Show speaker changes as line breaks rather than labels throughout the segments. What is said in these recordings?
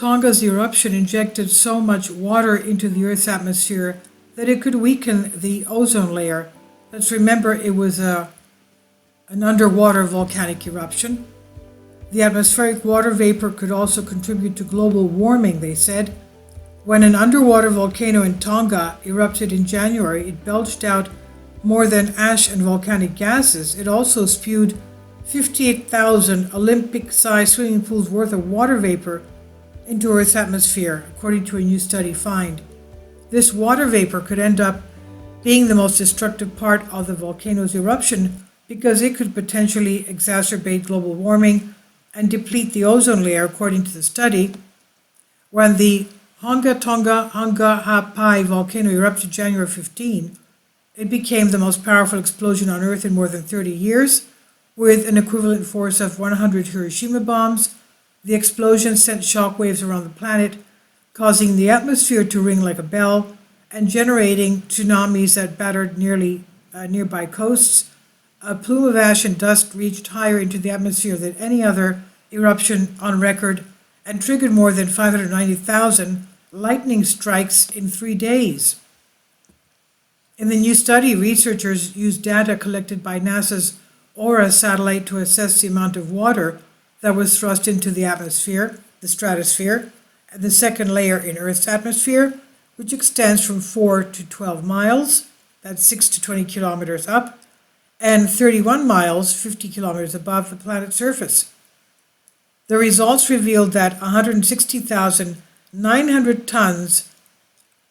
Tonga's eruption injected so much water into the Earth's atmosphere that it could weaken the ozone layer. Let's remember it was an underwater volcanic eruption. The atmospheric water vapor could also contribute to global warming, they said. When an underwater volcano in Tonga erupted in January, it belched out more than ash and volcanic gases. It also spewed 58,000 Olympic-sized swimming pools worth of water vapor into Earth's atmosphere, according to a new study find. This water vapor could end up being the most destructive part of the volcano's eruption because it could potentially exacerbate global warming and deplete the ozone layer, according to the study. When the Tonga volcano erupted January 15, it became the most powerful explosion on Earth in more than 30 years, with an equivalent force of 100 Hiroshima bombs. The explosion sent shockwaves around the planet, causing the atmosphere to ring like a bell and generating tsunamis that battered nearby coasts. A plume of ash and dust reached higher into the atmosphere than any other eruption on record and triggered more than 590,000 lightning strikes in 3 days. In the new study, researchers used data collected by NASA's NOAA satellite to assess the amount of water that was thrust into the atmosphere, the stratosphere, and the second layer in Earth's atmosphere, which extends from 4 to 12 miles, that's 6 to 20 kilometers up, and 31 miles, 50 kilometers above the planet's surface. The results revealed that 160,900 tons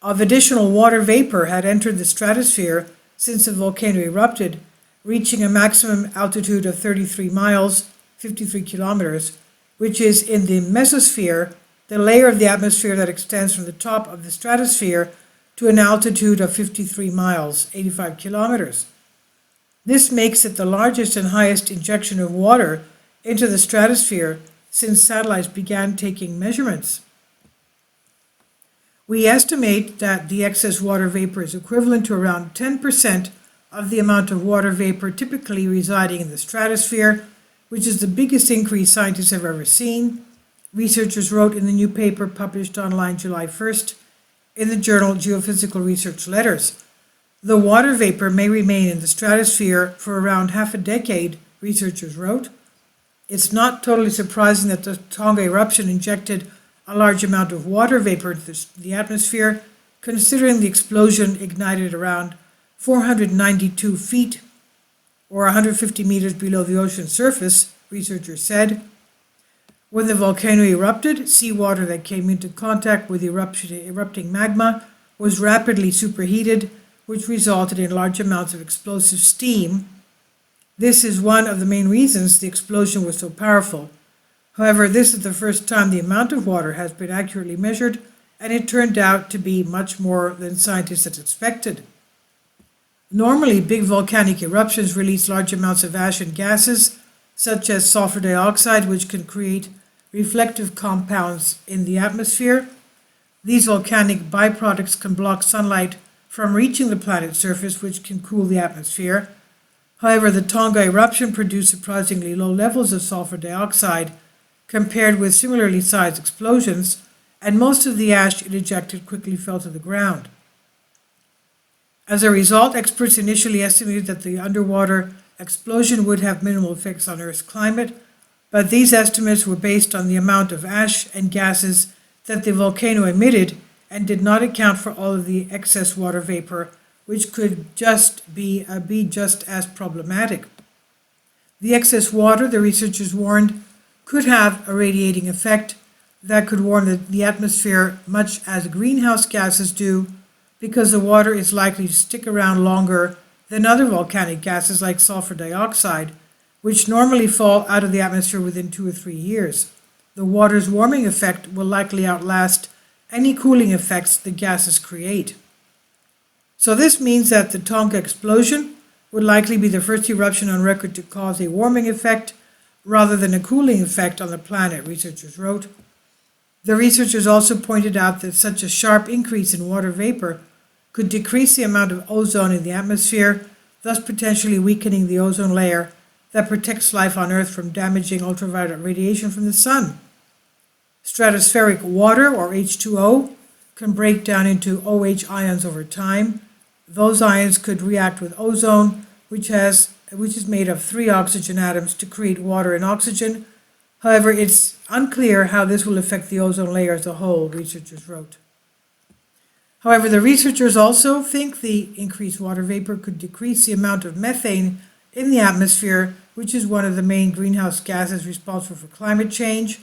of additional water vapor had entered the stratosphere since the volcano erupted, reaching a maximum altitude of 33 miles, 53 kilometers, which is in the mesosphere, the layer of the atmosphere that extends from the top of the stratosphere to an altitude of 53 miles, 85 kilometers. This makes it the largest and highest injection of water into the stratosphere since satellites began taking measurements. We estimate that the excess water vapor is equivalent to around 10% of the amount of water vapor typically residing in the stratosphere, which is the biggest increase scientists have ever seen. Researchers wrote in the new paper published online July 1st in the journal Geophysical Research Letters. The water vapor may remain in the stratosphere for around half a decade, researchers wrote. It's not totally surprising that the Tonga eruption injected a large amount of water vapor into the atmosphere, considering the explosion ignited around 492 feet, or 150 meters below the ocean's surface, researchers said. When the volcano erupted, seawater that came into contact with erupting magma was rapidly superheated, which resulted in large amounts of explosive steam. This is one of the main reasons the explosion was so powerful. However, this is the first time the amount of water has been accurately measured, and it turned out to be much more than scientists had expected. Normally, big volcanic eruptions release large amounts of ash and gases, such as sulfur dioxide, which can create reflective compounds in the atmosphere. These volcanic byproducts can block sunlight from reaching the planet's surface, which can cool the atmosphere. However, the Tonga eruption produced surprisingly low levels of sulfur dioxide compared with similarly sized explosions, and most of the ash it ejected quickly fell to the ground. As a result, experts initially estimated that the underwater explosion would have minimal effects on Earth's climate, but these estimates were based on the amount of ash and gases that the volcano emitted and did not account for all of the excess water vapor, which could be just as problematic. The excess water, the researchers warned, could have a radiating effect that could warm the atmosphere much as greenhouse gases do, because the water is likely to stick around longer than other volcanic gases like sulfur dioxide, which normally fall out of the atmosphere within 2 or 3 years. The water's warming effect will likely outlast any cooling effects the gases create. So this means that the Tonga explosion would likely be the first eruption on record to cause a warming effect rather than a cooling effect on the planet, researchers wrote. The researchers also pointed out that such a sharp increase in water vapor could decrease the amount of ozone in the atmosphere, thus potentially weakening the ozone layer that protects life on Earth from damaging ultraviolet radiation from the sun. Stratospheric water, or H2O, can break down into OH ions over time. Those ions could react with ozone, which is made of 3 oxygen atoms, to create water and oxygen. However, it's unclear how this will affect the ozone layer as a whole, researchers wrote. However, the researchers also think the increased water vapor could decrease the amount of methane in the atmosphere, which is one of the main greenhouse gases responsible for climate change.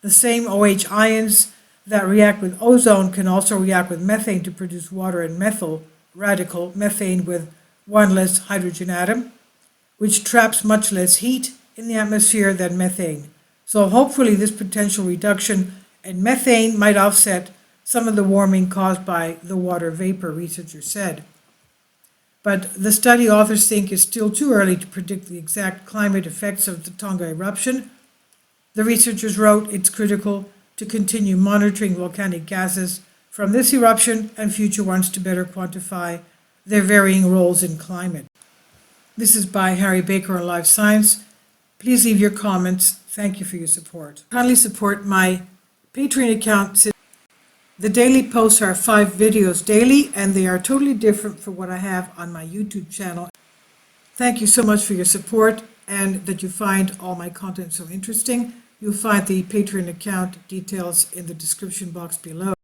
The same OH ions that react with ozone can also react with methane to produce water and methyl radical, methane with 1 less hydrogen atom, which traps much less heat in the atmosphere than methane. So hopefully this potential reduction in methane might offset some of the warming caused by the water vapor, researchers said. But the study authors think it's still too early to predict the exact climate effects of the Tonga eruption. The researchers wrote it's critical to continue monitoring volcanic gases from this eruption and future ones to better quantify their varying roles in climate. This is by Harry Baker on Life Science. Please leave your comments. Thank you for your support. Kindly support my Patreon account. The daily posts are 5 videos daily, and they are totally different from what I have on my YouTube channel. Thank you so much for your support and that you find all my content so interesting. You'll find the Patreon account details in the description box below.